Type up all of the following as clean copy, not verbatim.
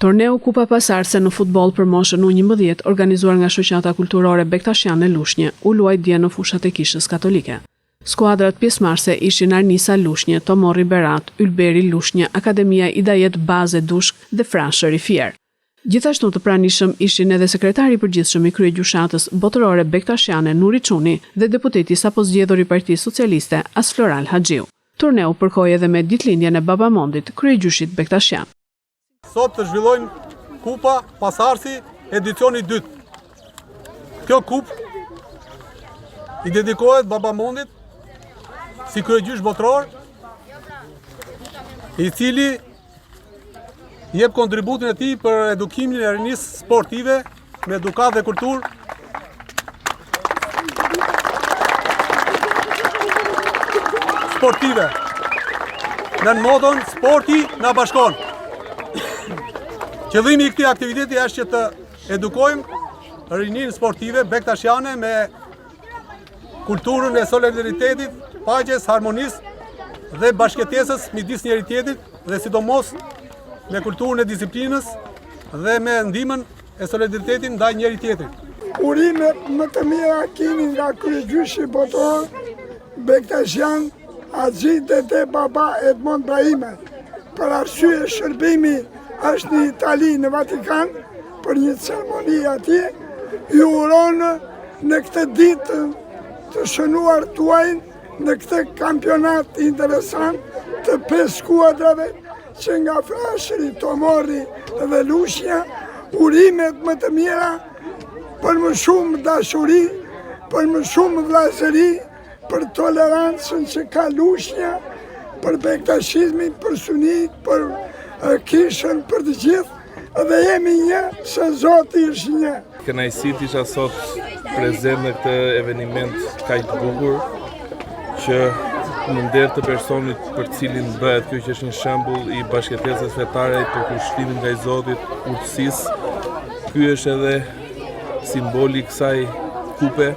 Torneu Kupa Pasarse në futboll për moshën U11 organizuar nga Shoqata Kulturore Bektashiane Lushnjë u luaj dje në fushat e Kishës Katolike. Skuadrat pjesëmarrëse ishin Arnisa Lushnjë, Tomorri Berat, Ylberi Lushnjë, Akademia Idajet Baze Dushk dhe Frashëri Fier. Gjithashtu të pranishëm ishin edhe sekretari i përgjithshëm i kryegjyshatës botërore Bektashiane Nuri Çuni dhe deputeti sapo zgjedhur i Partisë Socialiste Asfloral Haxhiu. Turneu përkoi edhe me ditëlindjen e Babamondit, kryegjyshit Bektashian. Sot të zhvillojnë Kupa Pasarsi edicioni 2. Kjo kup i dedikohet Babamondit si kryegjysh botëror, i cili jep kontributin e tij për edukimin e rinisë sportive me edukat dhe kulturë. Sportive. Në modon sporti na bashkon. Qëllimi i këtij aktiviteti është që të edukojmë rininë sportive bektashiane me kulturën e solidaritetit, paqes, harmonisë dhe bashkëtesës midis njëri tjetrit dhe sidomos me kulturën e disiplinës dhe me ndihmën e solidaritetit ndaj njëri tjetrit. Urimet më të mira kemi nga kryegjyshi botëror Bektashian Haxhi Dede Baba Edmond Brahime. Për arsye shërbimi është në Itali, në Vatikan, për një ceremoni atje, ju uron në këtë ditë të shënuar tuaj në këtë kampionat interesant të 5 skuadrave që nga Frashëri, Tomorri dhe Lushnja, urimet më të mira për më shumë dashuri, për më shumë vllazëri, për tolerancën që ka Lushnja, për bektashizmin, për sunit, për Kishën, për të gjithë, dhe jemi një, se Zoti është një. Kënaqësi isha sot prezent në këtë eveniment kaq të bukur, që në nder të personit për cilin bëhet kjo që është një shembull i bashkëtesës fetare për kushtimin nga i Zotit, urtësisë. Ky është edhe simboli i kësaj kupe,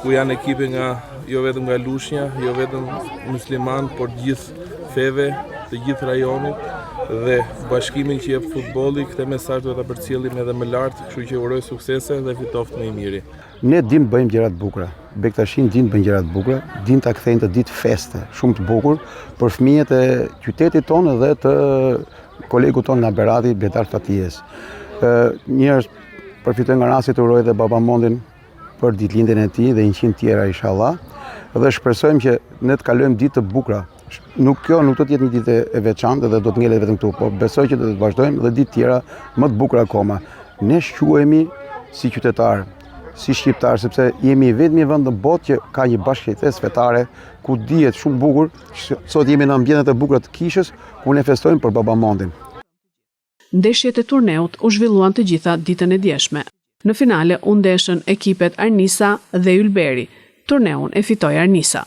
ku janë ekipe nga jo vetëm nga Lushnja, jo vetëm musliman, por gjithë feve, të gjithë rajonit, dhe bashkimin që jep futbolli, këtë mesazh duhet ta përcjellim edhe më lart, kështu që uroj suksese dhe fitoft më i miri. Ne dim bëjmë gjëra të bukura. Bektashin din bëjnë gjëra të bukura, din ta kthejnë të ditë feste, shumë të bukur për fëmijët e qytetit tonë dhe të kolegut tonë nga Berati, Betar Fatijes. Njerëz përfitojnë nga rasti të uroj dhe Babamondin për ditëlindjen e tij dhe 100 tjera inshallah, dhe shpresojmë që ne të kalojmë ditë të bukura. Kjo nuk do të jetë një ditë e veçantë dhe do të ngelet vetëm këtu, por besoj që do të vazhdojmë dhe ditë tjera më të bukura akoma. Ne shquhemi si qytetar, si shqiptar, sepse jemi vetmi vend në botë që ka një bashkëjetesë fetare ku dihet shumë bukur. Sot jemi në ambientet e bukura të Kishës ku ne festojmë për Babamondin. Ndeshjet e turneut u zhvilluan të gjitha ditën e djeshme. Në finale u ndeshën ekipet Arnisa dhe Ylberi. Turneun e fitoi Arnisa.